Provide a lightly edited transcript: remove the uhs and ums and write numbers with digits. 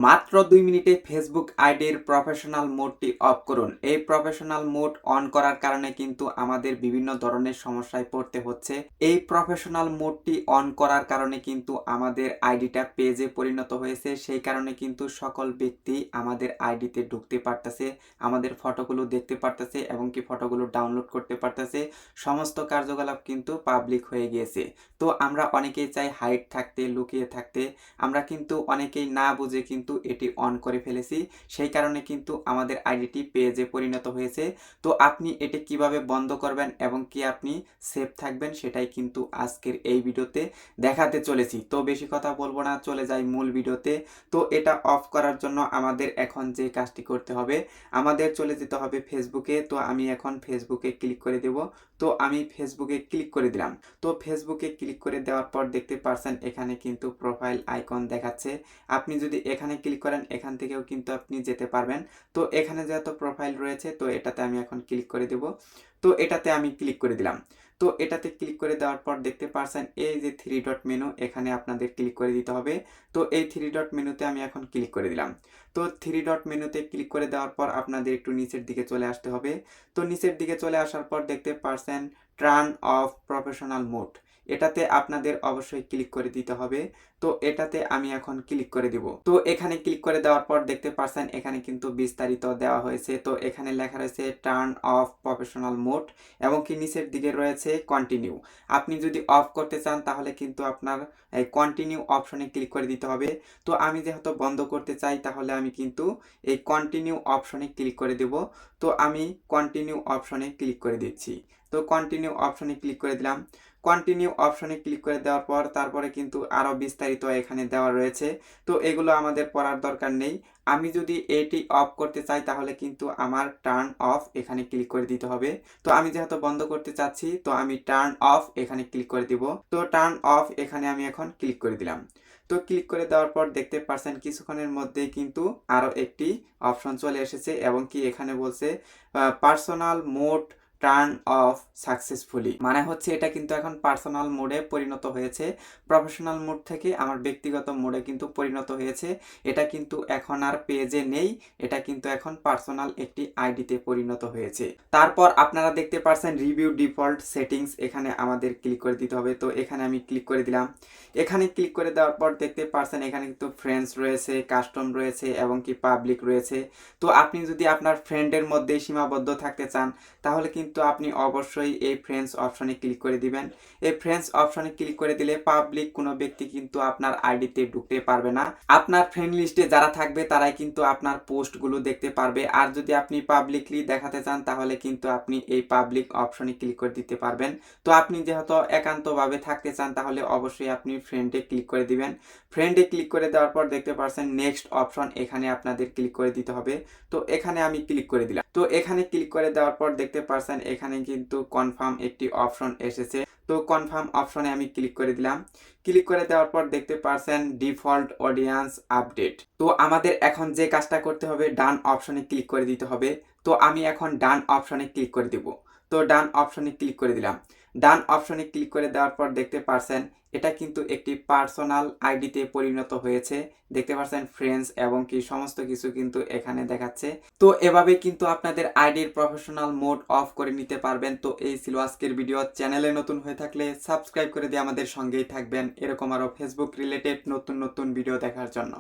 মাত্র 2 মিনিটে ফেসবুক আইডির প্রফেশনাল মোডটি অফ করুন। এই প্রফেশনাল মোড অন করার কারণে কিন্তু আমাদের বিভিন্ন ধরনের সমস্যায় পড়তে হচ্ছে। এই প্রফেশনাল মোডটি অন করার কারণে কিন্তু আমাদের আইডিটা পেজে পরিণত হয়েছে। সেই কারণে কিন্তু সকল ব্যক্তি আমাদের আইডিতে ঢুকতে পারতেছে, আমাদের ফটোগুলো দেখতে পারতেছে এবং কি ফটোগুলো ডাউনলোড করতে পারতেছে। সমস্ত কার্যকলাপ কিন্তু পাবলিক হয়ে গিয়েছে। তো আমরা অনেকেই চাই হাইড থাকতে, লুকিয়ে থাকতে। আমরা কিন্তু অনেকেই না বুঝে কিন্তু এটি অন করে ফেলেছি। সেই কারণে কিন্তু আমাদের আইডিটি পেজে পরিণত হয়েছে। তো আপনি এটি কিভাবে বন্ধ করবেন এবং কি আপনি সেফ থাকবেন সেটাই কিন্তু আজকের এই ভিডিওতে দেখাতে চলেছি। তো বেশি কথা বলবো না, চলে যাই মূল ভিডিওতে। তো এটা অফ করার জন্য আমাদের এখন যে কাজটি করতে হবে, আমাদের চলে যেতে হবে ফেসবুকে। তো আমি এখন ফেসবুকে ক্লিক করে দেব। তো আমি ফেসবুকে ক্লিক করে দিলাম। তো ফেসবুকে ক্লিক করে দেওয়ার পর দেখতে পারছেন এখানে কিন্তু প্রোফাইল আইকন দেখাচ্ছে। আপনি যদি এখানে ক্লিক করেন এখান থেকেও কিন্তু আপনি যেতে পারবেন। তো এখানে যেহেতু প্রোফাইল রয়েছে তো এটাতে আমি এখন ক্লিক করে দেব। তো এটাতে আমি ক্লিক করে দিলাম। তো এটাতে ক্লিক করে দেওয়ার পর দেখতে পারছেন এই যে 3 ডট মেনু, এখানে আপনাদের ক্লিক করে দিতে হবে। তো এই 3 ডট মেনুতে আমি এখন ক্লিক করে দিলাম। তো 3 ডট মেনুতে ক্লিক করে দেওয়ার পর আপনাদের একটু নিচের দিকে চলে আসতে হবে। তো নিচের দিকে চলে আসার পর দেখতে পারছেন টার্ন অফ প্রফেশনাল মোড, এটাতে আপনাদের অবশ্যই ক্লিক করে দিতে হবে। তো এটাতে আমি এখন ক্লিক করে দিব। তো এখানে ক্লিক করে দেওয়ার পর দেখতে পারছেন এখানে কিন্তু বিস্তারিত দেওয়া হয়েছে। তো এখানে লেখা রয়েছে টার্ন অফ প্রফেশনাল মোড এবং কি নিচের দিকে রয়েছে কন্টিনিউ। আপনি যদি অফ করতে চান তাহলে কিন্তু আপনার এই কন্টিনিউ অপশনে ক্লিক করে দিতে হবে। তো আমি যেহেতু বন্ধ করতে চাই তাহলে আমি কিন্তু এই কন্টিনিউ অপশনে ক্লিক করে দেব। তো আমি কন্টিনিউ অপশনে ক্লিক করে দিচ্ছি। তো কন্টিনিউ অপশনে ক্লিক করে দিলাম। কন্টিনিউ অপশনে ক্লিক করে দেওয়ার পর তারপরে কিন্তু আরও বিস্তারিত এখানে দেওয়া রয়েছে। তো এগুলো আমাদের পড়ার দরকার নেই। আমি যদি এটি অফ করতে চাই তাহলে কিন্তু আমার টার্ন অফ এখানে ক্লিক করে দিতে হবে। তো আমি যেহেতু বন্ধ করতে চাচ্ছি তো আমি টার্ন অফ এখানে ক্লিক করে দিব। তো টার্ন অফ এখানে আমি এখন ক্লিক করে দিলাম। তো ক্লিক করে দেওয়ার পর দেখতে পারছেন কিছুক্ষণের মধ্যেই কিন্তু আরও একটি অপশন চলে এসেছে এবং কি এখানে বলছে personal mode turn off successfully, মানে হচ্ছে এটা কিন্তু এখন পার্সোনাল মোডে পরিণত হয়েছে। প্রফেশনাল মোড থেকে আমার ব্যক্তিগত মোডে কিন্তু পরিণত হয়েছে। এটা কিন্তু এখন আর পেজে নেই, এটা কিন্তু এখন পার্সোনাল একটি আইডিতে পরিণত হয়েছে। তারপর আপনারা দেখতে পাচ্ছেন রিভিউ ডিফল্ট সেটিংস, এখানে আমাদের ক্লিক করে দিতে হবে। তো এখানে আমি ক্লিক করে দিলাম। এখানে ক্লিক করে দেওয়ার পর দেখতে পাচ্ছেন এখানে কিন্তু ফ্রেন্ডস রয়েছে, কাস্টম রয়েছে এবং কি পাবলিক রয়েছে। তো আপনি যদি আপনার ফ্রেন্ডের মধ্যে সীমাবদ্ধ থাকতে চান তাহলে কিন্তু আপনি অবশ্যই এই ফ্রেন্ডস অপশনে ক্লিক করে দিবেন। এই ফ্রেন্ডস অপশনে ক্লিক করে দিলে পাবলিক কোনো ব্যক্তি কিন্তু আপনার আইডিতে ঢুকতে পারবে না। আপনার ফ্রেন্ড লিস্টে যারা থাকবে তারাই কিন্তু আপনার পোস্টগুলো দেখতে পারবে। আর যদি আপনি পাবলিকলি দেখাতে চান তাহলে কিন্তু আপনি এই পাবলিক অপশনে ক্লিক করে দিতে পারবেন। তো আপনি যেহেতু একান্তভাবে থাকতে চান তাহলে অবশ্যই আপনি ফ্রেন্ডে ক্লিক করে দিবেন। ফ্রেন্ডে ক্লিক করে দেওয়ার পর দেখতে পাচ্ছেন নেক্সট অপশন, এখানে আপনাদের ক্লিক করে দিতে হবে। তো এখানে আমি ক্লিক করে দিলাম। তো এখানে ক্লিক করে দেওয়ার পর দেখতে পাচ্ছেন এখানে কিন্তু কনফার্ম একটি অপশন এসেছে। তো কনফার্ম অপশনে আমি ক্লিক করে দিলাম। ক্লিক করে দেওয়ার পর দেখতে পাচ্ছেন ডিফল্ট অডিয়েন্স আপডেট। তো আমাদের এখন যে কাজটা করতে হবে ডান অপশনে ক্লিক করে দিতে হবে। তো আমি এখন ডান অপশনে ক্লিক করে দিব। তো ডান অপশনে ক্লিক করে দিলাম। ডান অপশনে ক্লিক করে দেওয়ার পর দেখতে পাচ্ছেন এটা কিন্তু একটি পার্সোনাল আইডিতে পরিণত হয়েছে। দেখতে পাচ্ছেন ফ্রেন্ডস এবং কি সমস্ত কিছু কিন্তু এখানে দেখাচ্ছে। তো এভাবে কিন্তু আপনাদের আইডির প্রফেশনাল মোড অফ করে নিতে পারবেন। তো এই ছিল আজকের ভিডিও। চ্যানেলে নতুন হয়ে থাকলে সাবস্ক্রাইব করে দিয়ে আমাদের সঙ্গেই থাকবেন এরকম আরও ফেসবুক রিলেটেড নতুন নতুন ভিডিও দেখার জন্য।